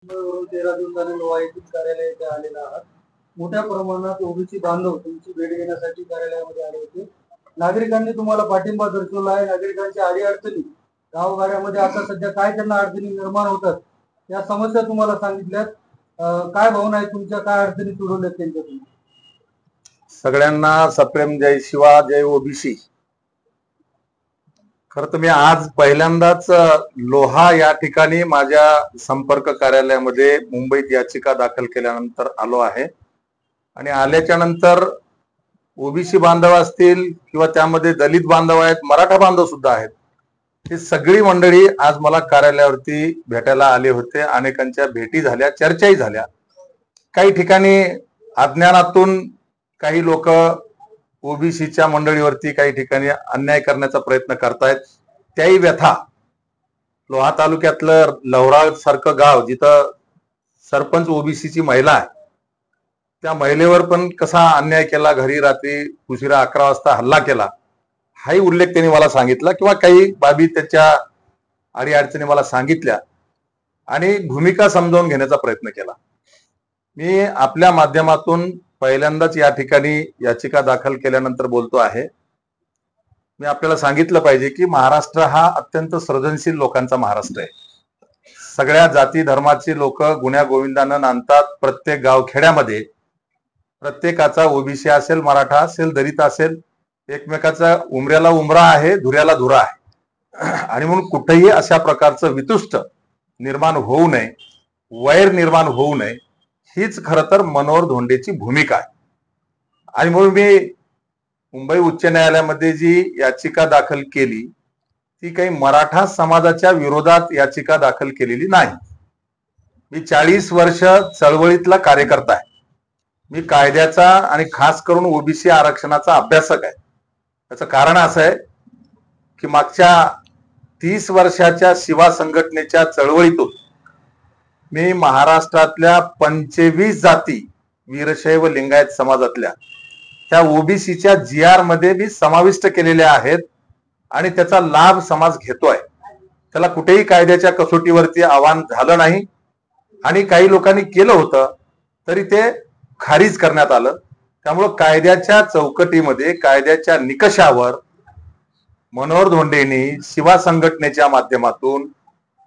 वरून 13 दिवसांनी लोहाईतील कार्यालयात आलेला आहात. मोठ्या प्रमाणात ओबीसी बांधव तुमची भेट घेण्यासाठी कार्यालयामध्ये आले होते. नागरिकांनी तुम्हाला पाठिंबा दर्शवला आहे. नागरिकांच्या अडीअडचणी गावगाड्यामध्ये आता सध्या काय त्यांना अडचणी निर्माण होतात या समस्या तुम्हाला सांगितल्यात. काय भावना आहे तुमच्या, काय अडचणी सोडवल्यात त्यांच्यातून? सगळ्यांना सप्रेम जय शिवा, जय ओबीसी. खरं तर मी आज पहिल्यांदाच लोहा या ठिकाणी माझ्या संपर्क कार्यालयामध्ये मुंबईत याचिका दाखल केल्यानंतर आलो आहे. आणि आल्याच्या नंतर ओबीसी बांधव असतील किंवा त्यामध्ये दलित बांधव आहेत, मराठा बांधव सुद्धा आहेत, ही सगळी मंडळी आज मला कार्यालयावरती भेटायला आले होते. अनेकांच्या भेटी झाल्या, चर्चाही झाल्या. काही ठिकाणी अज्ञानातून काही लोक ओबीसीच्या मंडळीवरती काही ठिकाणी अन्याय करण्याचा प्रयत्न करतायत. त्याही व्यथा लोहा तालुक्यातलं लवराळ सारखं गाव, जिथं सरपंच ओबीसीची महिला आहे, त्या महिलेवर पण कसा अन्याय केला, घरी रात्री उशिरा 11 वाजता हल्ला केला, हाही उल्लेख त्यांनी मला सांगितला. किंवा काही बाबी त्याच्या अडीअडचणी मला सांगितल्या आणि भूमिका समजावून घेण्याचा प्रयत्न केला. मी आपल्या माध्यमातून पहिल्यांदाच या ठिकाणी याचिका दाखल केल्यानंतर बोलतो आहे. मी आपल्याला सांगितलं पाहिजे की महाराष्ट्र हा अत्यंत सृजनशील लोकांचा महाराष्ट्र आहे. सगळ्या जाती धर्माची लोक गुण्या गोविंदानं नांदतात. प्रत्येक गावखेड्यामध्ये प्रत्येकाचा ओबीसी असेल, मराठा असेल, दलित असेल, एकमेकाचा उमऱ्याला उमरा आहे, धुऱ्याला धुरा आहे. आणि म्हणून कुठेही अशा प्रकारचं वितुष्ट निर्माण होऊ नये, वैर निर्माण होऊ नये, हीच खरं तर मनोहर धोंडेची भूमिका आहे. आणि म्हणून मी मुंबई उच्च न्यायालयामध्ये जी याचिका दाखल केली ती काही मराठा समाजाच्या विरोधात याचिका दाखल केलेली नाही. मी 40 वर्ष चळवळीतला कार्यकर्ता आहे. मी कायद्याचा आणि खास करून ओबीसी आरक्षणाचा अभ्यासक आहे. त्याचं कारण असं आहे की मागच्या 30 वर्षाच्या शिवा संघटनेच्या चळवळीतून मी महाराष्ट्रातल्या 25 जाती वीरशैव लिंगायत समाजातल्या त्या ओबीसीच्या GR मध्ये मी समाविष्ट केलेल्या आहेत आणि त्याचा लाभ समाज घेतोय. त्याला कुठेही कायद्याच्या कसोटीवरती आव्हान झालं नाही आणि काही लोकांनी केलं होतं तरी ते खारिज करण्यात आलं. त्यामुळं कायद्याच्या चौकटीमध्ये, कायद्याच्या निकषावर मनोहर धोंडेंनी शिवा संघटनेच्या माध्यमातून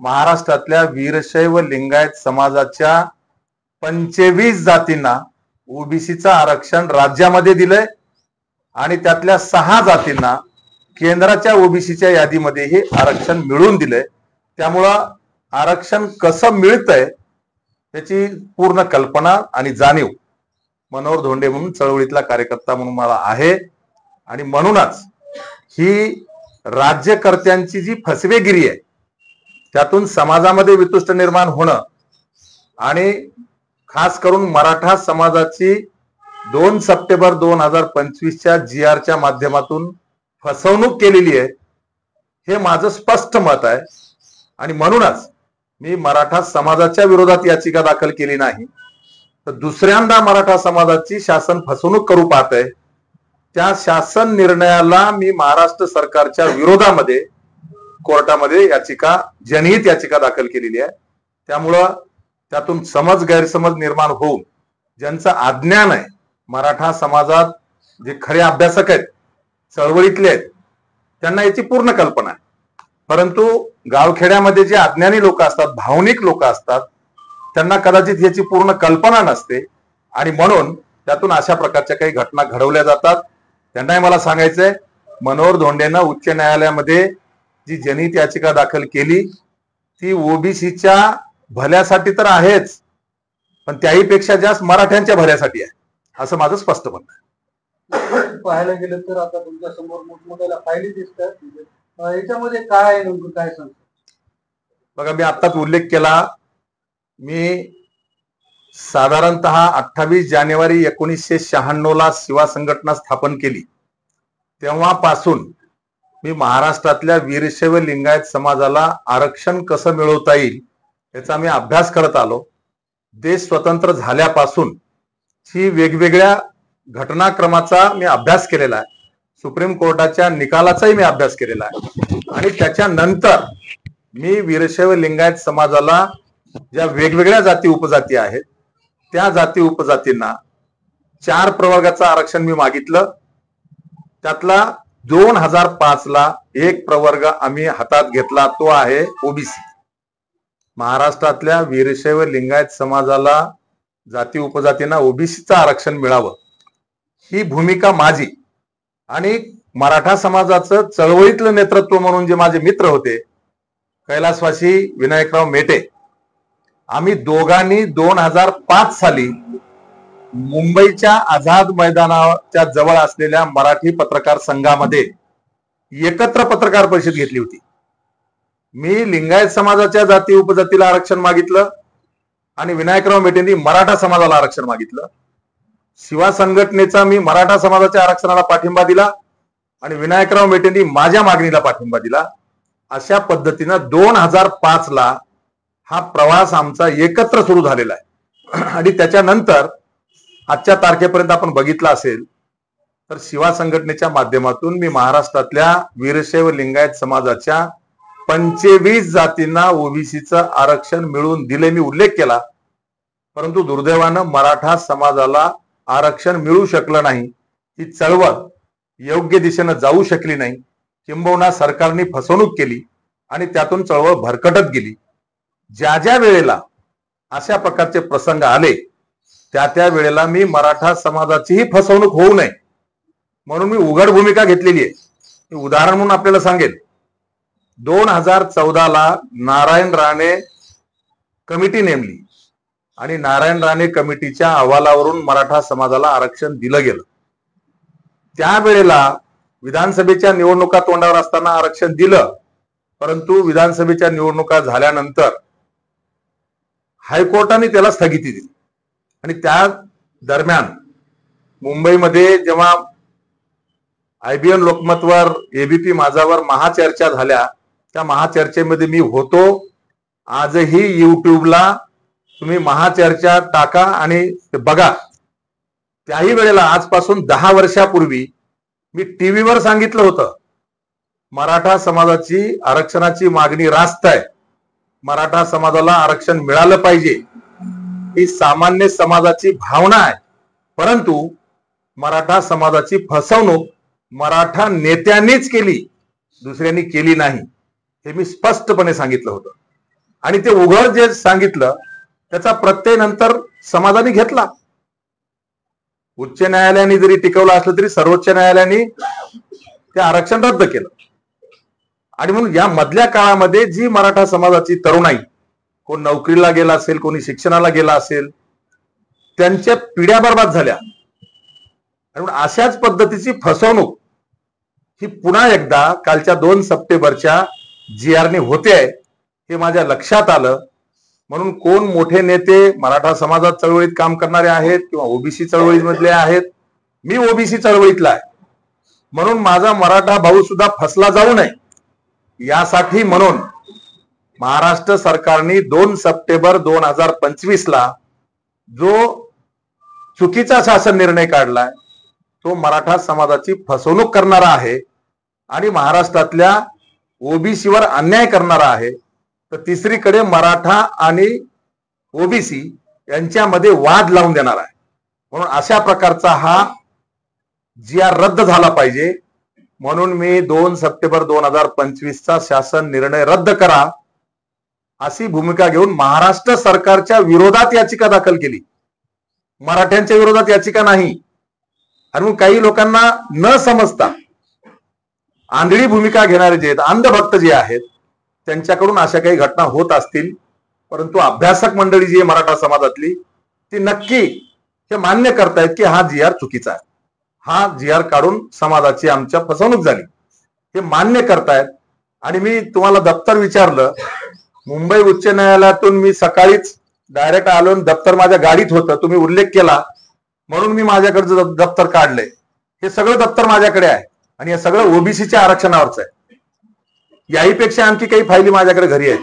महाराष्ट्रातल्या वीरशैव लिंगायत समाजाच्या 25 जातींना ओबीसीचं आरक्षण राज्यामध्ये दिलंय आणि त्यातल्या 6 जातींना केंद्राच्या ओबीसीच्या यादीमध्ये हे आरक्षण मिळवून दिलंय. त्यामुळं आरक्षण कसं मिळतंय त्याची पूर्ण कल्पना आणि जाणीव मनोहर धोंडे म्हणून चळवळीतला कार्यकर्ता म्हणून मला आहे. आणि म्हणूनच ही राज्यकर्त्यांची जी फसवेगिरी आहे त्यातून समाजामध्ये वितुष्ट निर्माण होणं आणि खास करून मराठा समाजाची 2 सप्टेंबर 2025च्या GRच्या माध्यमातून फसवणूक केलेली आहे, हे माझं स्पष्ट मत आहे. आणि म्हणूनच मी मराठा समाजाच्या विरोधात याचिका दाखल केली नाही, तर दुसऱ्यांदा मराठा समाजाची शासन फसवणूक करू पाहतंय. त्या शासन निर्णयाला मी महाराष्ट्र सरकारच्या विरोधामध्ये कोर्टामध्ये याचिका, जनहित याचिका दाखल केलेली आहे. त्यामुळं त्यातून गैरसमज निर्माण होऊन ज्यांचं अज्ञान आहे, मराठा समाजात जे खरे अभ्यासक आहेत, चळवळीतले आहेत, त्यांना याची पूर्ण कल्पना आहे. परंतु गावखेड्यामध्ये जे अज्ञानी लोक असतात, भावनिक लोक असतात, त्यांना कदाचित याची पूर्ण कल्पना नसते आणि म्हणून त्यातून अशा प्रकारच्या काही घटना घडवल्या जातात. त्यांनाही मला सांगायचंय, मनोहर धोंडेनं उच्च न्यायालयामध्ये जी जनहित याचिका दाखल केली ती ओबीसीच्या भल्यासाठी तर आहेच, पण त्याहीपेक्षा जास्त मराठ्यांच्या भल्यासाठी आहे, असं माझं स्पष्ट म्हणणं आहे. पाहायला गेलं तर आता तुमच्या समोर मोठमोठ्या फायली दिसतात, याच्यामध्ये काय नेमकं काय सांगतो? बघा, मी आत्ताच उल्लेख केला, मी साधारणतः 28 जानेवारी 1996ला शिवा संघटना स्थापन केली. तेव्हापासून मी महाराष्ट्रातल्या वीरशैव लिंगायत समाजाला आरक्षण कसं मिळवता येईल याचा मी अभ्यास करत आलो. देश स्वतंत्र झाल्यापासून ही वेगवेगळ्या घटनाक्रमाचा मी अभ्यास केलेला आहे. सुप्रीम कोर्टाच्या निकालाचाही मी अभ्यास केलेला आहे. आणि त्याच्यानंतर मी वीरशैव लिंगायत समाजाला ज्या वेगवेगळ्या जाती उपजाती आहेत त्या जाती उपजातींना 4 प्रवर्गाचं आरक्षण मी मागितलं. त्यातला 2005 ला एक प्रवर्ग आम्ही हातात घेतला, तो आहे ओबीसी. महाराष्ट्रातल्या वीरशैव लिंगायत समाजाला जाती उपजातींना ओबीसीचं आरक्षण मिळावं ही भूमिका माझी. आणि मराठा समाजाचं चळवळीतलं नेतृत्व म्हणून जे माझे मित्र होते कैलासवासी विनायकराव मेटे, आम्ही दोघांनी 2005 साली मुंबईच्या आझाद मैदानाच्या जवळ असलेल्या मराठी पत्रकार संघामध्ये एकत्र पत्रकार परिषद घेतली होती. मी लिंगायत समाजाच्या जाती उपजातीला आरक्षण मागितलं आणि विनायकराव मेटेंनी मराठा समाजाला आरक्षण मागितलं. शिवा संघटनेचा मी मराठा समाजाच्या आरक्षणाला पाठिंबा दिला आणि विनायकराव मेटेंनी माझ्या मागणीला पाठिंबा दिला. अशा पद्धतीनं 2005 ला हा प्रवास आमचा एकत्र सुरू झालेला आहे. आणि त्याच्यानंतर आजच्या तारखेपर्यंत आपण बघितलं असेल तर शिवा संघटनेच्या माध्यमातून मी महाराष्ट्रातल्या वीरशैव लिंगायत समाजाच्या 25 जातींना ओबीसीचं आरक्षण मिळवून दिले, मी उल्लेख केला. परंतु दुर्दैवानं मराठा समाजाला आरक्षण मिळू शकलं नाही. ही चळवळ योग्य दिशेनं जाऊ शकली नाही. किंबहुना सरकारने फसवणूक केली आणि त्यातून चळवळ भरकटत गेली. ज्या ज्या वेळेला अशा प्रकारचे प्रसंग आले त्या त्या वेळेला मी मराठा समाजाचीही फसवणूक होऊ नये म्हणून मी उघड भूमिका घेतलेली आहे. उदाहरण म्हणून आपल्याला सांगेल, 2014 ला नारायण राणे कमिटी नेमली आणि नारायण राणे कमिटीच्या अहवालावरून मराठा समाजाला आरक्षण दिलं गेलं. त्यावेळेला विधानसभेच्या निवडणुका तोंडावर असताना आरक्षण दिलं, परंतु विधानसभेच्या निवडणुका झाल्यानंतर हायकोर्टाने त्याला स्थगिती दिली. आणि त्या दरम्यान मुंबईमध्ये जेव्हा IBN लोकमतवर, ABP माझावर महाचर्चा झाल्या, त्या महाचर्चेमध्ये मी होतो. आजही युट्यूबला तुम्ही महाचर्चा टाका आणि ते बघा. त्याही वेळेला आजपासून 10 वर्षापूर्वी मी टीव्हीवर सांगितलं होतं, मराठा समाजाची आरक्षणाची मागणी रास्त आहे, मराठा समाजाला आरक्षण मिळालं पाहिजे, ही सामान्य समाजाची भावना आहे. परंतु मराठा समाजाची फसवणूक मराठा नेत्यांनीच केली, दुसऱ्यांनी केली नाही, हे मी स्पष्टपणे सांगितलं होतं. आणि ते उघड जे सांगितलं त्याचा प्रत्यय नंतर समाजाने घेतला. उच्च न्यायालयाने जरी टिकवलं असलं तरी सर्वोच्च न्यायालयाने ते आरक्षण रद्द केलं. आणि म्हणून या मधल्या काळामध्ये जी मराठा समाजाची तरुणाई, कोण नोकरीला गेला असेल, कोणी शिक्षणाला गेला असेल, त्यांच्या पिढ्या बर्बाद झाल्या. आणि म्हणून अशाच पद्धतीची फसवणूक ही पुन्हा एकदा कालच्या 2 सप्टेंबरच्या GR ने होते आहे हे माझ्या लक्षात आलं. म्हणून कोण मोठे नेते मराठा समाजात चळवळीत काम करणारे आहेत किंवा ओबीसी चळवळीमधले आहेत, मी ओबीसी चळवळीतला आहे, म्हणून माझा मराठा भाऊ सुद्धा फसला जाऊ नये यासाठी म्हणून महाराष्ट्र सरकारने 2 सप्टेंबर 2025 ला जो चुकीचा शासन निर्णय काढलाय तो मराठा समाजाची फसवणूक करणारा आहे आणि महाराष्ट्रातल्या ओबीसीवर अन्याय करणारा आहे. तर तिसरीकडे मराठा आणि ओबीसी यांच्यामध्ये वाद लावून देणार आहे. म्हणून अशा प्रकारचा हा GR रद्द झाला पाहिजे. म्हणून मी 2 सप्टेंबर 2025 चा शासन निर्णय रद्द करा अशी भूमिका घेऊन महाराष्ट्र सरकारच्या विरोधात याचिका दाखल केली, मराठ्यांच्या विरोधात याचिका नाही. आणि काही लोकांना न समजता आंधळी भूमिका घेणारे जे आहेत, अंधभक्त जे आहेत, त्यांच्याकडून अशा काही घटना होत असतील. परंतु अभ्यासक मंडळी जी आहे मराठा समाजातली ती नक्की हे मान्य करतायत की हा GR चुकीचा आहे, हा GR काढून समाजाची आमच्या फसवणूक झाली, हे मान्य करतायत. आणि मी तुम्हाला दप्तर विचारलं, मुंबई उच्च न्यायालयातून मी सकाळीच डायरेक्ट आलो, दप्तर माझ्या गाडीत होतं, तुम्ही उल्लेख केला म्हणून मी माझ्याकडचं दप्तर काढलंय. हे सगळं दप्तर माझ्याकडे आहे आणि हे सगळं ओबीसीच्या आरक्षणावरच आहे. याहीपेक्षा आणखी काही फायली माझ्याकडे घरी आहेत.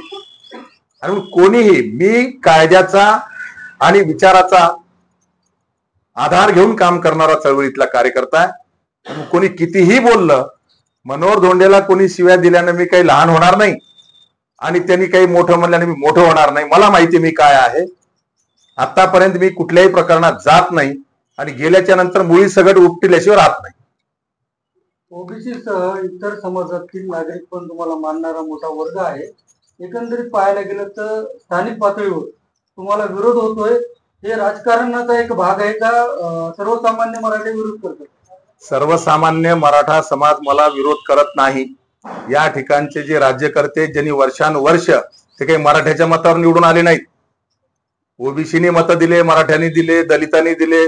आणि कोणीही, मी कायद्याचा आणि विचाराचा आधार घेऊन काम करणारा चळवळीतला कार्यकर्ता आहे. कोणी कितीही बोललं, मनोहर धोंडेला कोणी शिव्या दिल्यानं मी काही लहान होणार नाही. आणि त्यांनी काही मोठं म्हणल्याने मी मोठं होणार नाही. मला माहिती मी काय आहे. आतापर्यंत मी कुठल्याही प्रकरणात जात नाही आणि गेल्याच्या नंतर मुळी सगळं उपटिल्याशिवाय राहत नाही. ओबीसी सह इतर समाजातील नागरिक पण तुम्हाला मानणारा मोठा वर्ग आहे. एकंदरीत पाहायला गेलं तर स्थानिक पातळीवर तुम्हाला विरोध होतोय, हे राजकारणाचा एक भाग आहे का सर्वसामान्य मराठी विरोध करतात? सर्वसामान्य मराठा समाज मला विरोध करत नाही. या ठिकाणचे जे राज्यकर्ते ज्यांनी वर्षानुवर्ष ते काही मराठ्याच्या मतावर निवडून आले नाहीत. ओबीसीने मतं दिले, मराठ्यांनी दिले, दलितांनी दिले,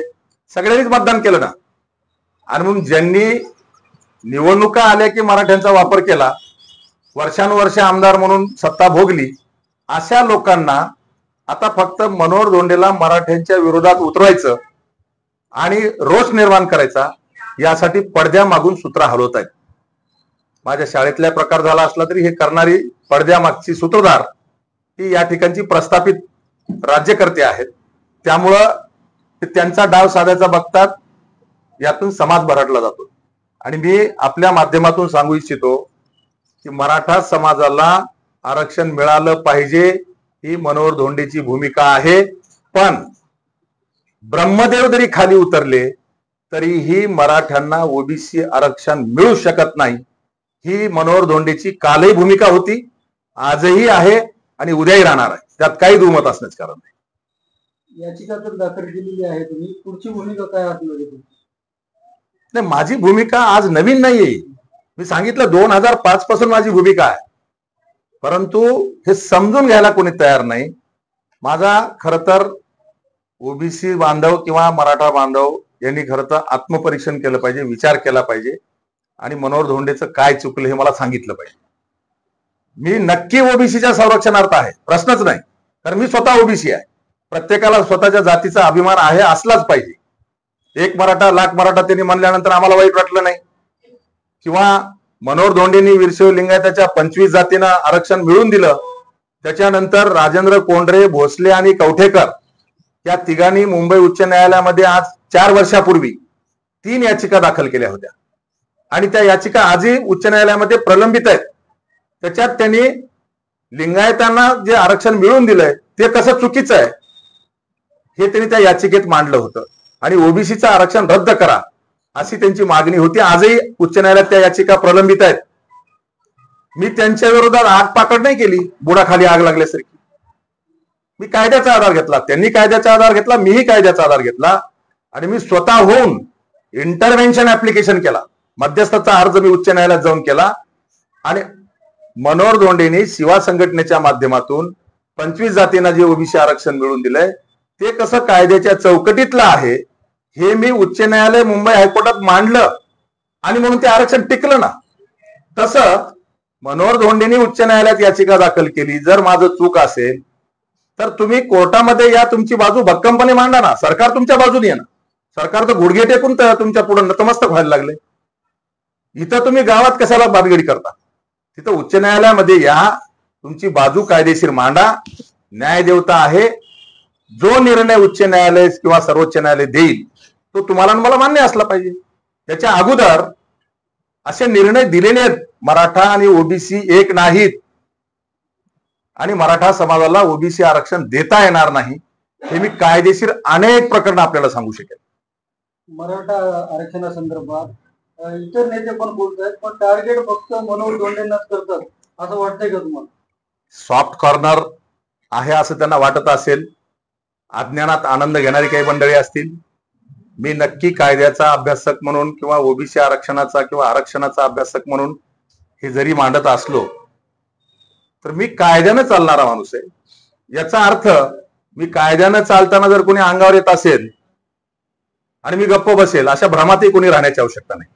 सगळ्यांनीच मतदान केलं ना. आणि मग ज्यांनी निवडणुका आल्या की मराठ्यांचा वापर केला, वर्षानुवर्ष आमदार म्हणून सत्ता भोगली, अशा लोकांना आता फक्त मनोहर धोंडेला मराठ्यांच्या विरोधात उतरवायचं आणि रोष निर्माण करायचा, यासाठी पडद्यामागून सूत्र हलवत आहेत. माझ्या शाळेतला प्रकार झाला असला तरी हे करणारी पडद्यामागची सूत्रधार ही या ठिकाणची प्रस्थापित राज्यकर्ते आहेत. त्यामुळं त्यांचा डाव साधायचा बघतात, यातून समाज भरडला जातो. आणि मी आपल्या माध्यमातून सांगू इच्छितो की मराठा समाजाला आरक्षण मिळालं पाहिजे ही मनोहर धोंडेची भूमिका आहे. पण ब्रह्मदेव जरी खाली उतरले तरीही मराठ्यांना ओबीसी आरक्षण मिळू शकत नाही, ही मनोहर धोंडेची कालही भूमिका होती, आजही आहे आणि उद्याही राहणार आहे. त्यात काही दुमत असण्याच कारण नाही. याचिका तर दाखल केलेली आहे, तुम्ही पुढची भूमिका काय असणार आहे? नाही, माझी भूमिका आज नवीन नाहीये. मी सांगितलं 2005 पासून माझी भूमिका आहे, परंतु हे समजून घ्यायला कोणी तयार नाही. माझा खर तर ओबीसी बांधव किंवा मराठा बांधव यांनी खरं तर आत्मपरीक्षण केलं पाहिजे, विचार केला पाहिजे आणि मनोहर धोंडेचं काय चुकलं हे मला सांगितलं पाहिजे. मी नक्की ओबीसीच्या संरक्षणार्थ आहे, प्रश्नच नाही. कारण मी स्वतः ओबीसी आहे. प्रत्येकाला स्वतःच्या जातीचा अभिमान आहे, असलाच पाहिजे. एक मराठा लाख मराठा त्यांनी म्हणल्यानंतर आम्हाला वाईट वाटलं नाही. किंवा मनोहर धोंडेंनी वीरशैव लिंगायताच्या 25 जातींना आरक्षण मिळवून दिलं. त्याच्यानंतर राजेंद्र कोंढरे, भोसले आणि कवठेकर या तिघांनी मुंबई उच्च न्यायालयामध्ये आज 4 वर्षापूर्वी 3 याचिका दाखल केल्या होत्या आणि त्या याचिका आजही उच्च न्यायालयामध्ये प्रलंबित आहेत. त्याच्यात त्यांनी लिंगायतांना जे आरक्षण मिळवून दिलंय ते कसं चुकीचं आहे हे त्यांनी त्या याचिकेत मांडलं होतं आणि ओबीसीचं आरक्षण रद्द करा अशी त्यांची मागणी होती. आजही उच्च न्यायालयात त्या याचिका प्रलंबित आहेत. मी त्यांच्या विरोधात आग पाकड नाही केली, बुडाखाली आग लागल्यासारखी. मी कायद्याचा आधार घेतला, त्यांनी कायद्याचा आधार घेतला, मीही कायद्याचा आधार घेतला आणि मी स्वतःहून इंटरव्हेन्शन ऍप्लिकेशन केला. मध्यस्थाचा अर्ज मी उच्च न्यायालयात जाऊन केला आणि मनोहर धोंडेंनी शिवा संघटनेच्या माध्यमातून 25 जातींना जे ओबीसी आरक्षण मिळवून दिलंय ते कसं कायद्याच्या चौकटीतलं आहे हे मी उच्च न्यायालय मुंबई हायकोर्टात मांडलं आणि म्हणून ते आरक्षण टिकलं ना. तसं मनोहर धोंडेंनी उच्च न्यायालयात याचिका दाखल केली. जर माझं चूक असेल तर तुम्ही कोर्टामध्ये या, तुमची बाजू भक्कमपणे मांडा ना. सरकार तुमच्या बाजूने आहे ना. सरकार तर गुडघे टेकून तुमच्या पुढे नतमस्तक व्हायला लागले. इथं तुम्ही गावात कशाला बादगडी करता? तिथं उच्च न्यायालयामध्ये या, तुमची बाजू कायदेशीर मांडा. न्यायदेवता आहे. जो निर्णय उच्च न्यायालय किंवा सर्वोच्च न्यायालय देईल तो तुम्हाला मला मान्य असला पाहिजे. त्याच्या अगोदर असे निर्णय दिलेले आहेत. मराठा आणि ओबीसी एक नाहीत आणि मराठा समाजाला ओबीसी आरक्षण देता येणार नाही हे मी कायदेशीर अनेक प्रकरण आपल्याला सांगू शकेल. मराठा आरक्षणासंदर्भात इतर नेते पण बोलतात, पण टार्गेट फक्त मनोहर धोंडेंनाच करतात असं वाटतंय का तुम्हाला? सॉफ्ट कॉर्नर आहे असं त्यांना वाटत असेल, अज्ञानात आनंद घेणारी काही मंडळी असतील. मी नक्की कायद्याचा अभ्यासक म्हणून किंवा ओबीसी आरक्षणाचा किंवा आरक्षणाचा अभ्यासक म्हणून हे जरी मांडत असलो तर मी कायद्यानं चालणारा माणूस आहे. याचा अर्थ मी कायद्यानं चालताना जर कोणी अंगावर येत असेल आणि मी गप्प बसेल अशा भ्रमातही कोणी राहण्याची आवश्यकता नाही.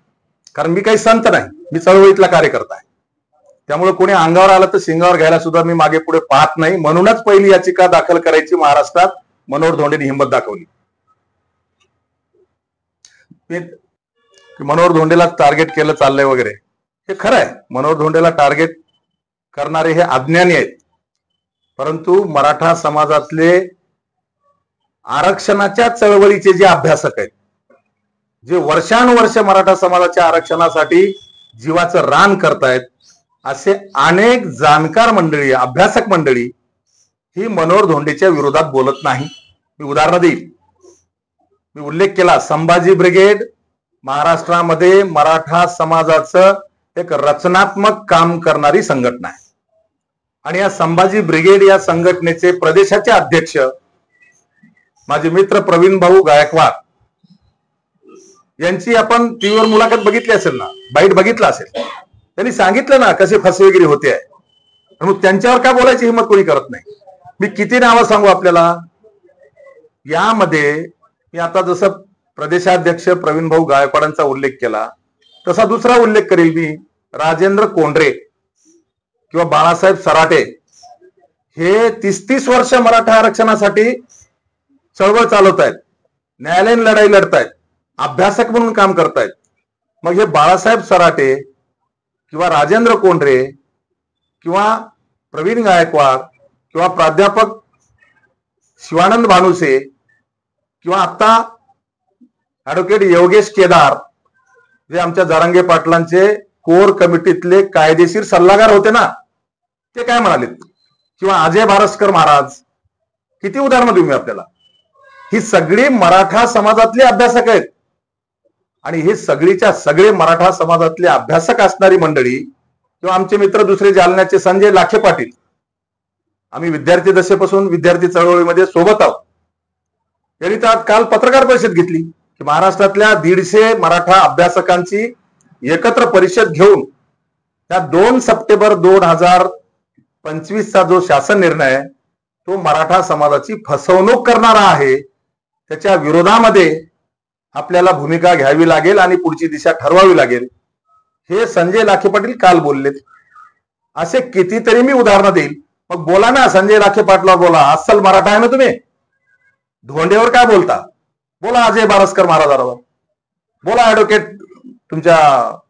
कारण मी काही संत नाही, मी चळवळीतला कार्यकर्ता आहे. त्यामुळे कोणी अंगावर आलं तर सिंगावर घ्यायला सुद्धा मी मागे पुढे पाहत नाही. म्हणूनच पहिली याचिका दाखल करायची महाराष्ट्रात मनोहर धोंडेंनी हिंमत दाखवली. मनोहर धोंडेला टार्गेट केलं चाललंय वगैरे हे खरं आहे. मनोहर धोंडेला टार्गेट करणारे हे अज्ञानी आहेत. परंतु मराठा समाजातले आरक्षणाच्या चळवळीचे जे अभ्यासक आहेत, जे वर्षानुवर्ष मराठा समाजाच्या आरक्षणासाठी जीवाचं रान करतायत, असे अनेक जाणकार मंडळी, अभ्यासक मंडळी ही मनोहर धोंडेच्या विरोधात बोलत नाही. मी उदाहरण देईल. मी उल्लेख केला, संभाजी ब्रिगेड महाराष्ट्रामध्ये मराठा समाजाचं एक रचनात्मक काम करणारी संघटना आहे. आणि या संभाजी ब्रिगेड या संघटनेचे प्रदेशाचे अध्यक्ष माझे मित्र प्रवीण भाऊ गायकवाड यांची आपण टीव्हीवर मुलाखत बघितली असेल ना, बाईट बघितला असेल. त्यांनी सांगितलं ना कसे फसवेगिरी होते आहे. मग त्यांच्यावर का बोलायची हिंमत कोणी करत नाही. मी किती नावं सांगू आपल्याला. यामध्ये मी आता जसं प्रदेशाध्यक्ष प्रवीण भाऊ गायकवाडांचा उल्लेख केला तसा दुसरा उल्लेख करेल मी. राजेंद्र कोंढरे किंवा बाळासाहेब सराटे हे 30 वर्ष मराठा आरक्षणासाठी चळवळ चालवत आहेत, न्यायालयीन लढाई लढतायत, अभ्यासक म्हणून काम करतायत. मग हे बाळासाहेब सराटे किंवा राजेंद्र कोंढरे किंवा प्रवीण गायकवाड किंवा प्राध्यापक शिवानंद भानुसे किंवा आता ऍडव्होकेट योगेश केदार जे आमच्या जरांगे पाटलांचे कोर कमिटीतले कायदेशीर सल्लागार होते ना, ते काय म्हणालेत. किंवा अजय भारस्कर महाराज, किती उदाहरणं देऊ मी आपल्याला. ही सगळी मराठा समाजातले अभ्यासक आहेत. आणि हे सगळीच्या सगळे मराठा समाजातले अभ्यासक असणारी मंडळी किंवा आमचे मित्र दुसरे जालन्याचे संजय लाखे पाटील, आम्ही विद्यार्थी दशेपासून विद्यार्थी चळवळीमध्ये सोबत आहोत. यांनी तर काल पत्रकार परिषद घेतली की महाराष्ट्रातल्या 150 मराठा अभ्यासकांची एकत्र परिषद घेऊन त्या 2 सप्टेंबर 2025 चा जो शासन निर्णय आहे तो मराठा समाजाची फसवणूक करणारा आहे, त्याच्या विरोधामध्ये आपल्याला भूमिका घ्यावी लागेल आणि पुढची दिशा ठरवावी लागेल. हे संजय लाखे पाटील काल बोललेत. असे कितीतरी मी उदाहरणं देईल. मग बोला ना, संजय लाखे पाटला बोला, अस्सल मराठा आहे ना तुम्ही. धोंडेवर काय बोलता, बोला अजय बारस्कर महाराजांवर, बोला ऍडव्होकेट तुमच्या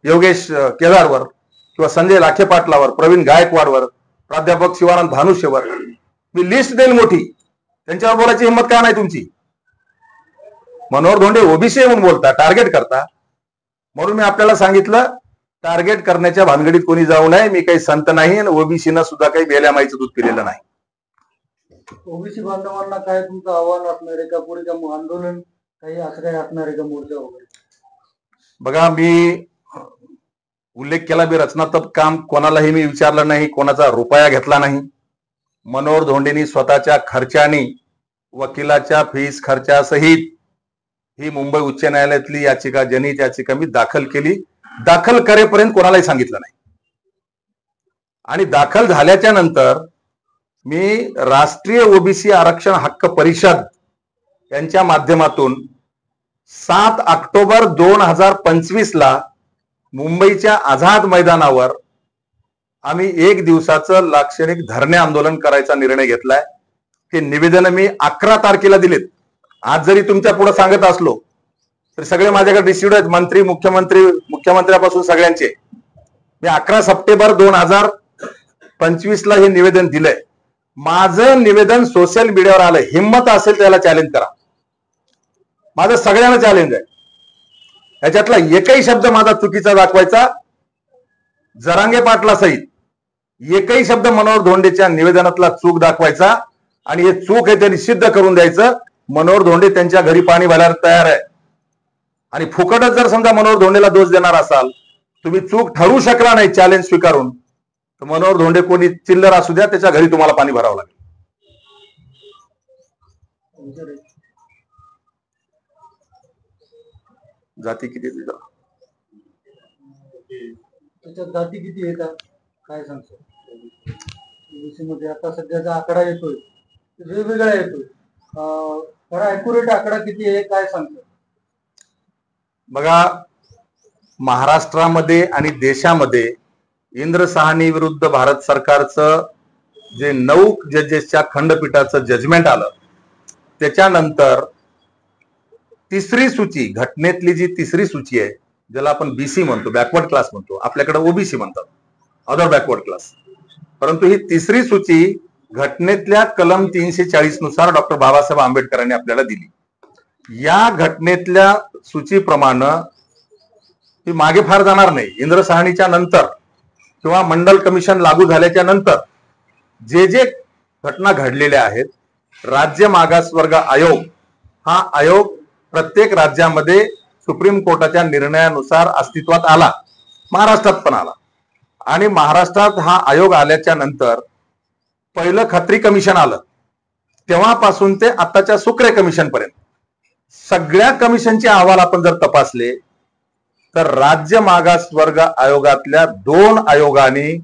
योगेश केदारवर किंवा संजय लाखे पाटलावर, प्रवीण गायकवाडवर, प्राध्यापक शिवानंद भानुशेवर. मी लिस्ट देईल मोठी. त्यांच्यावर बोलायची हिंमत का नाही तुमची. मनोहर धोंडे ओबीसी म्हणून बोलता, टार्गेट करता. म्हणून मी आपल्याला सांगितलं, टार्गेट करण्याच्या भानगडीत कोणी जाऊ नये. मी काही संत नाही आणि ओबीसीनं सुद्धा काही बेल्या माईचं दूध पिलेलं नाही. ओबीसी बांधवांना काय तुमचं आव्हान असणार आहे का, पुढे का आंदोलन काही असं काही असणार आहे का, मोर्चा वगैरे. बघा, मी उल्लेख केला, मी रचनात्मक काम कोणालाही मी विचारलं नाही, कोणाचा रुपया घेतला नाही. मनोहर धोंडेंनी स्वतःच्या खर्चाने, वकिलाच्या फीस खर्चासहित ही मुंबई उच्च न्यायालयातली याचिका, जनहित याचिका मी दाखल केली. दाखल करेपर्यंत कोणालाही सांगितलं नाही. आणि दाखल झाल्याच्या नंतर मी राष्ट्रीय ओबीसी आरक्षण हक्क परिषद यांच्या माध्यमातून 7 ऑक्टोबर 2025 ला मुंबईच्या आझाद मैदानावर आम्ही 1 दिवसाचं लाक्षणिक धरणे आंदोलन करायचा निर्णय घेतलाय. हे निवेदन मी 11 तारखेला दिलेत. आज जरी तुमच्या पुढे सांगत असलो तर सगळे माझ्याकडे रिसिव्ड आहेत, मंत्री, मुख्यमंत्र्यापासून सगळ्यांचे. मी 11 सप्टेंबर 2025 ला हे निवेदन दिलंय. माझं निवेदन सोशल मीडियावर आलंय. हिंमत असेल त्याला चॅलेंज करा. माझं सगळ्यांना चॅलेंज आहे. याच्यातला एकही शब्द माझा चुकीचा दाखवायचा, जरांगे पाटला सहित एकही शब्द मनोहर धोंडेच्या निवेदनातला चूक दाखवायचा आणि हे चूक आहे त्यांनी सिद्ध करून द्यायचं. मनोहर धोंडे त्यांच्या घरी पाणी भरायला तयार आहे. आणि फुकटच जर समजा मनोहर धोंडेला दोष देणार असाल, तुम्ही चूक ठरवू शकला नाही चॅलेंज स्वीकारून, तर मनोहर धोंडे कोणी चिल्लर असू द्या, त्याच्या घरी तुम्हाला पाणी भरावं लागेल. जाती किती त्याच्यात जाती किती येतात काय सांगतो. ओबीसी मध्ये आता सध्याचा आकडा येतोय वेगवेगळा येतोय. खरा ऍक्युरेट आकडा किती आहे काय सांगतो. बघा, महाराष्ट्रामध्ये आणि देशामध्ये इंद्र साहनी विरुद्ध भारत सरकारचं जे 9 जजेसच्या खंडपीठाचं जजमेंट आलं, त्याच्यानंतर तिसरी सूची, घटनेतली जी तिसरी सूची आहे, ज्याला आपण बीसी म्हणतो, बॅकवर्ड क्लास म्हणतो, आपल्याकडे ओबीसी म्हणतात, अदर बॅकवर्ड क्लास. परंतु ही तिसरी सूची घटनेतल्या कलम 340 नुसार डॉक्टर बाबासाहेब आंबेडकरांनी आपल्याला दिली. या घटनेतल्या सूचीप्रमाणे ती मागे फार जाणार नाही. इंद्र साहनीच्या नंतर किंवा मंडल कमिशन लागू झाल्याच्या नंतर जे जे घटना घडलेल्या आहेत, राज्य मागासवर्ग आयोग हा आयोग प्रत्येक राज्यामध्ये सुप्रीम कोर्टाच्या निर्णयानुसार अस्तित्वात आला, महाराष्ट्रात पण आला. आणि महाराष्ट्रात हा आयोग आल्याच्या नंतर पहिलं खत्री कमिशन आलं, तेव्हापासून ते आताच्या सुक्रे कमिशन पर्यंत सगळ्या कमिशनचे अहवाल आपण जर तपासले तर राज्य मागासवर्ग आयोगातल्या 2 आयोगांनी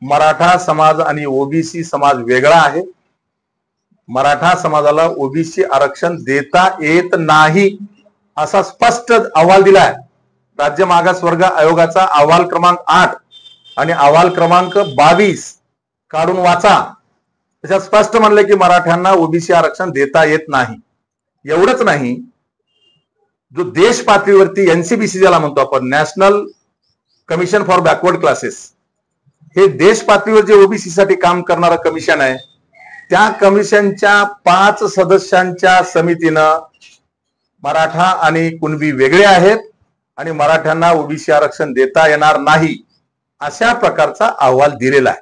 मराठा समाज आणि ओबीसी समाज वेगळा आहे, मराठा समाजाला ओबीसी आरक्षण देता येत नाही असा स्पष्ट अहवाल दिलाय. राज्य मागासवर्ग आयोगाचा अहवाल क्रमांक 8 आणि अहवाल क्रमांक 22 काढून वाचा. त्याच्यात स्पष्ट म्हणले की मराठ्यांना ओबीसी आरक्षण देता येत नाही. एवढंच नाही, जो देश पातळीवरती एनसीबीसी ज्याला म्हणतो आपण, national commission for backward classes, हे देश पातळीवर जे ओबीसी साठी काम करणारं कमिशन आहे, त्या कमिशनच्या 5 सदस्यांच्या समितीनं मराठा आणि कुणबी वेगळे आहेत आणि मराठ्यांना ओबीसी आरक्षण देता येणार नाही अशा प्रकारचा अहवाल दिलेला आहे.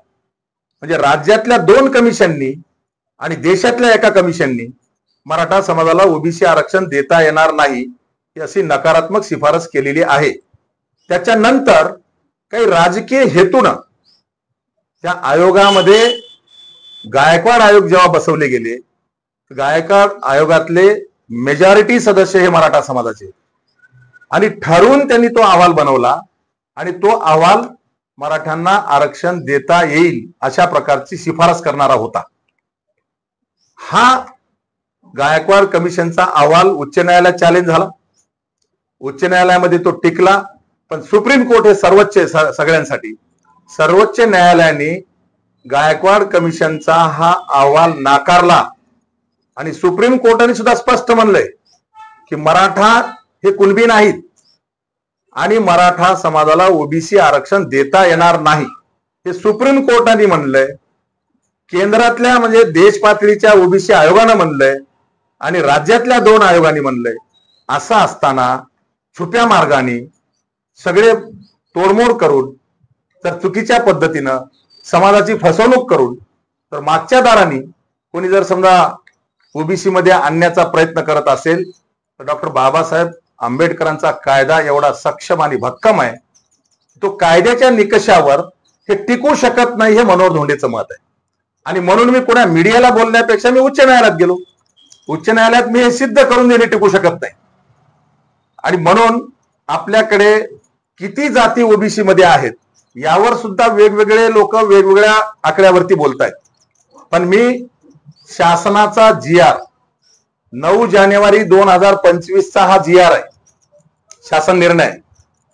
म्हणजे राज्यातल्या 2 कमिशननी आणि देशातल्या एका कमिशननी मराठा समाजाला ओबीसी आरक्षण देता येणार नाही ही अशी नकारात्मक शिफारस केलेली आहे. त्याच्यानंतर काही राजकीय हेतूनं त्या आयोगामध्ये गायकवाड आयोग जेव्हा बसवले गेले, गायकवाड आयोगातले मेजॉरिटी सदस्य हे मराठा समाजाचे, आणि ठरवून त्यांनी तो अहवाल बनवला आणि तो अहवाल मराठ्यांना आरक्षण देता येईल अशा प्रकारची शिफारस करणारा होता. हा गायकवाड कमिशनचा अहवाल उच्च न्यायालयात चॅलेंज झाला, उच्च न्यायालयामध्ये तो टिकला, पण सुप्रीम कोर्ट हे सर्वोच्च सगळ्यांसाठी, सर्वोच्च न्यायालयाने गायकवाड कमिशनचा हा अहवाल नाकारला आणि सुप्रीम कोर्टाने सुद्धा स्पष्ट म्हणलंय की मराठा हे कुणबी नाहीत आणि मराठा समाजाला ओबीसी आरक्षण देता येणार नाही हे सुप्रीम कोर्टाने म्हणलंय. केंद्रातल्या म्हणजे देश पातळीच्या ओबीसी आयोगानं म्हणलंय आणि राज्यातल्या 2 आयोगांनी म्हणलंय. असं असताना छुप्या मार्गाने सगळे तोडमोड करून, तर चुकीच्या पद्धतीनं समाजाची फसवणूक करून, तर मागच्या दारांनी कोणी जर समजा ओबीसी मध्ये आणण्याचा प्रयत्न करत असेल तर डॉक्टर बाबासाहेब आंबेडकरांचा कायदा एवढा सक्षम आणि भक्कम आहे, तो कायद्याच्या निकषावर हे टिकू शकत नाही, हे मनोहर धोंडेचं मत आहे. आणि म्हणून मी कोणा मीडियाला बोलण्यापेक्षा मी उच्च न्यायालयात गेलो. उच्च न्यायालयात मी हे सिद्ध करून देणे टिकू शकत नाही. आणि म्हणून आपल्याकडे किती जाती ओबीसी मध्ये आहेत यावर सुद्धा वेगवेगळे लोक वेगवेगळ्या आकड्यावरती बोलतायत. पण मी शासनाचा GR 9 जानेवारी 2025 हा GR आहे, शासन निर्णय.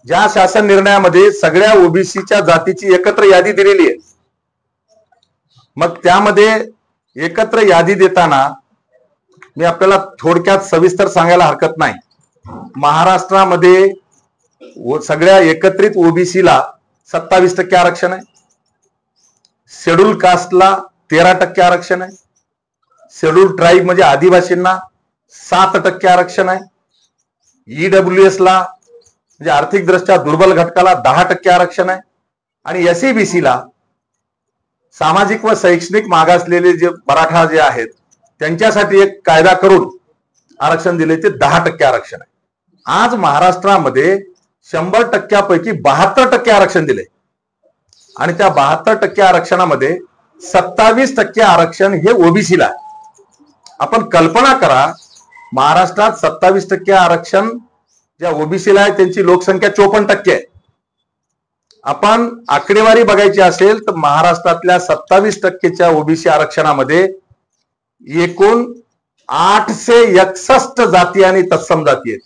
ज्या शासन निर्णयामध्ये सगळ्या ओबीसीच्या जातीची एकत्र यादी दिलेली आहे. मग त्यामध्ये एकत्र यादी देताना मी आपल्याला थोडक्यात सविस्तर सांगायला हरकत नाही. महाराष्ट्रामध्ये सगळ्या एकत्रित ओबीसीला 27% आरक्षण आहे, शेड्यूल कास्टला 13% आरक्षण आहे, शेड्यूल ट्राईब म्हणजे आदिवासींना 7% आरक्षण आहे, EWS ला म्हणजे आर्थिक दृष्ट्या दुर्बल घटकाला 10% आरक्षण आहे, आणि SEBC ला सामाजिक व शैक्षणिक मागासलेले जे मराठा जे आहेत त्यांच्यासाठी एक कायदा करून आरक्षण दिले, ते 10% आरक्षण आहे. आज महाराष्ट्रामध्ये 100%पैकी 72% आरक्षण दिले आणि त्या 72% आरक्षणामध्ये 27% आरक्षण हे ओबीसीला आहे. आपण कल्पना करा, महाराष्ट्रात 27% आरक्षण ज्या ओबीसीला आहे त्यांची लोकसंख्या 54% आहे. आपण आकडेवारी बघायची असेल तर महाराष्ट्रातल्या 27%च्या ओबीसी आरक्षणामध्ये एकूण 861 जाती आणि तत्सम जाती आहेत.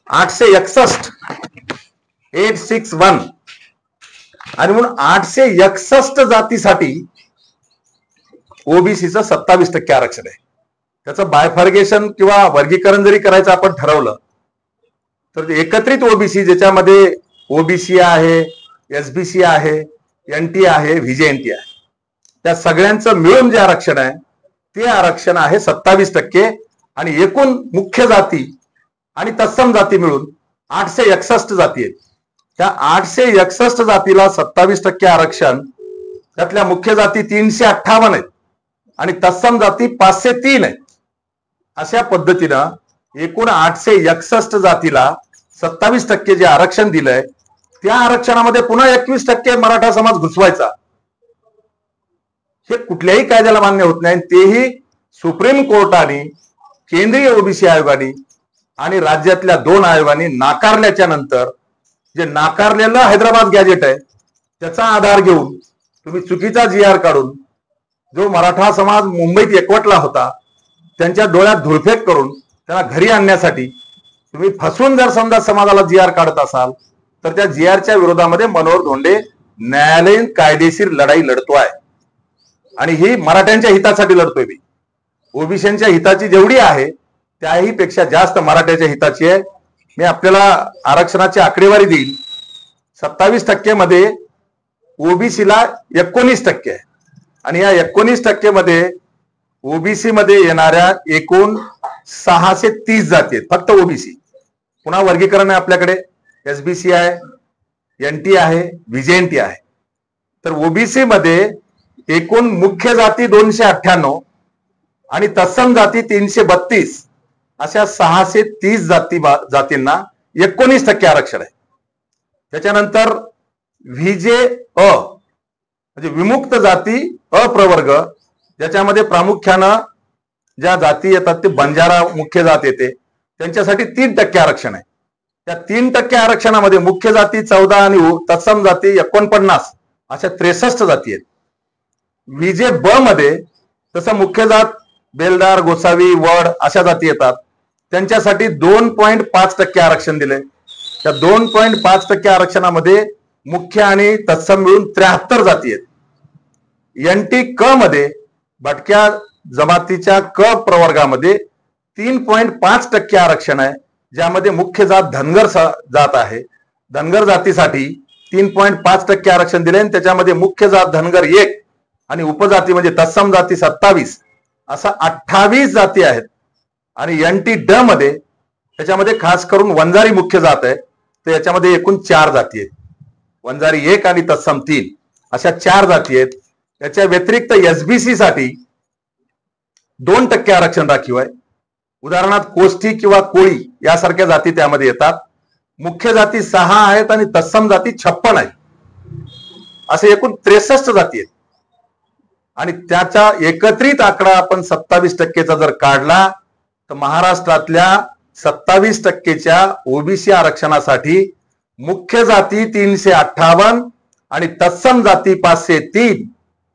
861 आणि म्हणून 861 जातीसाठी ओबीसीचं 27% आरक्षण आहे. त्याचं बायफर्गेशन किंवा वर्गीकरण जरी करायचं आपण ठरवलं तर एकत्रित ओबीसी ज्याच्यामध्ये ओबीसी आहे, SBC आहे, NT आहे, VJNT आहे, त्या सगळ्यांचं मिळून जे आरक्षण आहे ते आरक्षण आहे 27% आणि एकूण मुख्य जाती आणि तत्सम जाती मिळून 861 जाती आहेत. त्या 861 जातीला 27% आरक्षण, त्यातल्या मुख्य जाती 358 आहेत आणि तत्सम जाती 503 आहेत. अशा पद्धतीनं एकूण 861 जातीला 27% जे आरक्षण दिलंय त्या आरक्षणामध्ये पुन्हा 21% मराठा समाज घुसवायचा, हे कुठल्याही कायद्याला मान्य होत नाही. तेही सुप्रीम कोर्टाने, केंद्रीय ओबीसी आयोगाने आणि राज्यातल्या 2 आयोगांनी नाकारल्याच्या नंतर जे नाकारलेलं हैदराबाद गॅजेट आहे त्याचा आधार घेऊन तुम्ही चुकीचा GR काढून जो मराठा समाज मुंबईत एकवटला होता त्यांच्या डोळ्यात धुळफेक करून त्याला घरी आणण्यासाठी तुम्ही फसून जर समजा समाजाला GR काढत असाल तर त्या GRच्या विरोधामध्ये मनोहर धोंडे न्यायालयीन कायदेशीर लढाई लढतोय आणि ही मराठ्यांच्या हितासाठी लढतोय. मी ओबीसीच्या हिताची जेवढी आहे त्याही पेक्षा जास्त मराठ्याच्या हिताची आहे. मी आपल्याला आरक्षणाची आकडेवारी देईल. 27% मध्ये ओबीसीला 19% आहे आणि या 19% मध्ये ओबीसी मध्ये येणाऱ्या एकूण 630 जाती आहेत फक्त ओबीसी. पुन्हा वर्गीकरण आहे आपल्याकडे, SBC आहे, NT आहे, VJNT आहे. तर ओबीसी मध्ये एकूण मुख्य जाती 298 आणि तत्सम जाती 332 अशा 630 जातींना 19% आरक्षण आहे. त्याच्यानंतर VJ अ म्हणजे विमुक्त जाती अप्रवर्ग, ज्याच्यामध्ये प्रामुख्यानं ज्या जाती येतात ते बंजारा मुख्य जात येते, त्यांच्यासाठी 3% आरक्षण आहे. त्या 3% आरक्षणामध्ये मुख्य जाती 14 आणि तत्सम जाती 49 अशा 63 जाती आहेत. VJ ब मध्ये तसं मुख्य जात बेलदार, गोसावी, वड अशा जाती येतात, त्यांच्यासाठी 2.5% आरक्षण दिले. त्या 2.5% आरक्षणामध्ये मुख्य आणि तत्सम मिळून 73 जाती आहेत. NT क मध्ये भटक्या जमातीच्या क प्रवर्गामध्ये 3.5% आरक्षण आहे, ज्यामध्ये मुख्य जात धनगर जात आहे. धनगर जातीसाठी 3.5% आरक्षण दिले आणि त्याच्यामध्ये मुख्य जात धनगर 1 आणि उपजाती म्हणजे तत्सम जाती 27 असा 28 जाती आहेत. आणि NT ड मध्ये त्याच्यामध्ये खास करून वंजारी मुख्य जात आहे, तर याच्यामध्ये एकूण 4 जाती आहेत. वंजारी 1 आणि तत्सम 3 अशा 4 जाती आहेत. याच्या व्यतिरिक्त SBC साठी 2% आरक्षण राखीव आहे. उदाहरणार्थ कोष्टी किंवा कोळी यासारख्या जाती त्यामध्ये येतात. मुख्य जाती 6 आहेत आणि तत्सम जाती 56 आहेत. असे एकूण 63 जाती आहेत. आणि त्याचा एकत्रित आकडा आपण 27%चा जर काढला तर महाराष्ट्रातल्या 27%च्या ओबीसी आरक्षणासाठी मुख्य जाती 358 आणि तत्सम जाती 503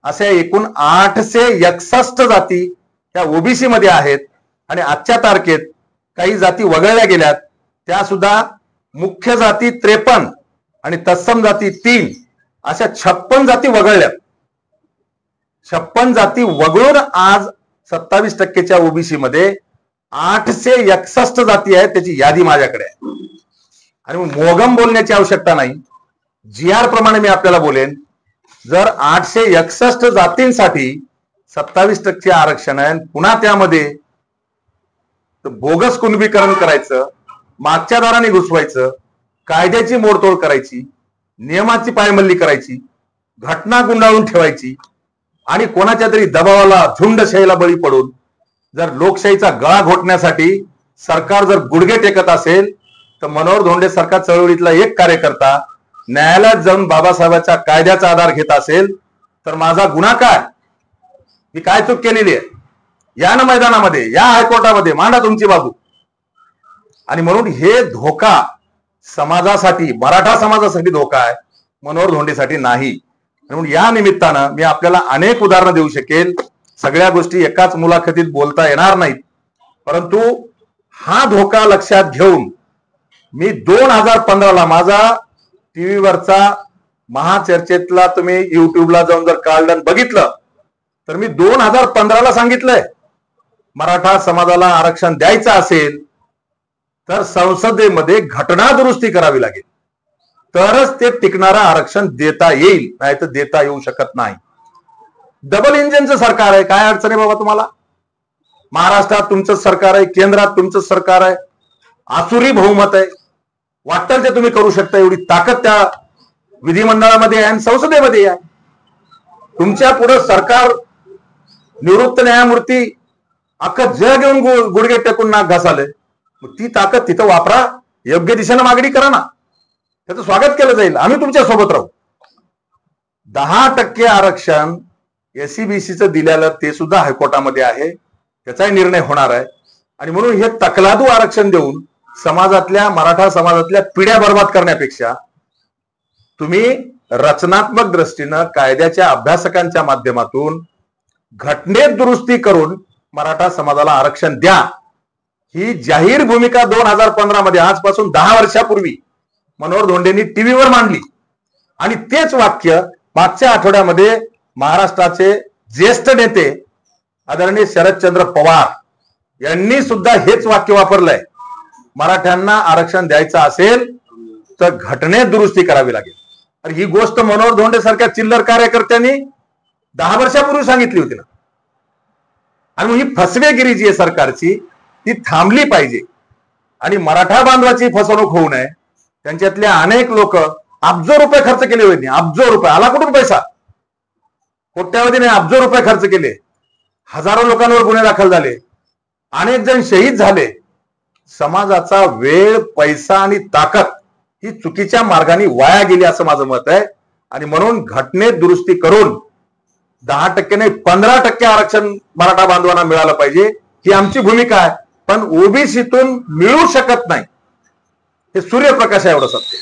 अशा एकूण 861 जाती या ओबीसी मध्ये आहेत. आणि आजच्या तारखेत काही जाती वगळल्या गेल्यात, त्या सुद्धा मुख्य जाती 53 आणि तत्सम जाती 3 अशा 56 जाती वगळल्यात. 56 जाती वगळून आज 27%च्या ओबीसी मध्ये 861 जाती आहेत. त्याची यादी माझ्याकडे आहे आणि मोगम बोलण्याची आवश्यकता नाही. GR प्रमाणे मी आपल्याला बोलेन, जर 861 जातींसाठी 27% आरक्षण आहे, पुन्हा त्यामध्ये बोगस कुणबीकरण करायचं, मागच्या दाराने घुसवायचं, कायद्याची मोडतोड करायची, नियमाची पायमल्ली करायची, घटना गुंडाळून ठेवायची आणि कोणाच्या तरी दबावाला झुंडशाहीला बळी पडून जर लोकशाहीचा गळा घोटण्यासाठी सरकार जर गुडघे टेकत असेल तर मनोहर धोंडे सरकार चळवळीतला एक कार्यकर्ता न्यायालयात जाऊन बाबासाहेबांच्या कायद्याचा आधार घेत असेल तर माझा गुन्हा काय, मी काय चूक केलेली आहे, या ना मैदानामध्ये, या हायकोर्टामध्ये मांडा तुमची बाजू. आणि म्हणून हे धोका समाजासाठी, मराठा समाजासाठी धोका आहे, मनोहर धोंडेसाठी नाही. म्हणून या निमित्तानं मी आपल्याला अनेक उदाहरणं देऊ शकेल. सगळ्या गोष्टी एकाच मुलाखतीत बोलता येणार नाहीत, परंतु हा धोका लक्षात घेऊन मी 2015ला माझा टीव्हीवरचा महाचर्चेतला, तुम्ही युट्यूबला जाऊन जर काढलं बघितलं तर मी 2015ला सांगितलंय, मराठा समाजाला आरक्षण द्यायचं असेल तर संसदेमध्ये घटना दुरुस्ती करावी लागेल, तरच ते टिकणारं आरक्षण देता येईल, नाही तर देता येऊ शकत नाही. डबल इंजिनचं सरकार आहे, काय अडचण आहे बाबा तुम्हाला? महाराष्ट्रात तुमचं सरकार आहे, केंद्रात तुमचं सरकार आहे, आसुरी बहुमत आहे. वाटेल ते तुम्ही करू शकता, एवढी ताकद त्या विधिमंडळामध्ये आहे आणि संसदेमध्ये आहे. तुमच्या पुढे सरकार निवृत्त न्यायमूर्ती अख्खं जग येऊन गुडघे टेकून नाक घासाले. ती ताकद तिथं वापरा, योग्य दिशेनं मागणी करा ना, त्याचं स्वागत केलं जाईल. आम्ही तुमच्या सोबत राहू. 10% आरक्षण एससीबीसीचं दिलेलं ते सुद्धा हायकोर्टामध्ये आहे, त्याचाही निर्णय होणार आहे. आणि म्हणून हे तकलादू आरक्षण देऊन समाजातल्या मराठा समाजातल्या पिढ्या बर्बाद करण्यापेक्षा तुम्ही रचनात्मक दृष्टीनं कायद्याच्या अभ्यासकांच्या माध्यमातून घटनेत दुरुस्ती करून मराठा समाजाला आरक्षण द्या, ही जाहीर भूमिका 2015 मध्ये, आजपासून 10 वर्षापूर्वी मनोहर धोंडेंनी टीव्हीवर मांडली. आणि तेच वाक्य मागच्या आठवड्यामध्ये महाराष्ट्राचे ज्येष्ठ नेते आदरणीय शरदचंद्र पवार यांनी सुद्धा हेच वाक्य वापरलंय. मराठ्यांना आरक्षण द्यायचं असेल तर घटनेत दुरुस्ती करावी लागेल. आणि ही गोष्ट मनोहर धोंडे सारख्या चिल्लर कार्यकर्त्यांनी 10 वर्षापूर्वी सांगितली होती ना. आणि मग ही फसवेगिरी जी आहे सरकारची ती थांबली पाहिजे. आणि मराठा बांधवाची फसवणूक होऊ नये. त्यांच्यातले अनेक लोक अब्जो रुपये खर्च केले होते, अब्जो रुपये, आला कुठून पैसा, कोट्यावधीने अब्जो रुपये खर्च केले, हजारो लोकांवर गुन्हे दाखल झाले, अनेक जण शहीद झाले. समाजाचा वेळ, पैसा आणि ताकद ही चुकीच्या मार्गाने वाया गेली असं माझं मत आहे. आणि म्हणून घटनेत दुरुस्ती करून 10% नाही 15% आरक्षण मराठा बांधवांना मिळालं पाहिजे, ही आमची भूमिका आहे. पण ओबीसीतून मिळू शकत नाही, हे सूर्यप्रकाश आहे, एवढं सत्य.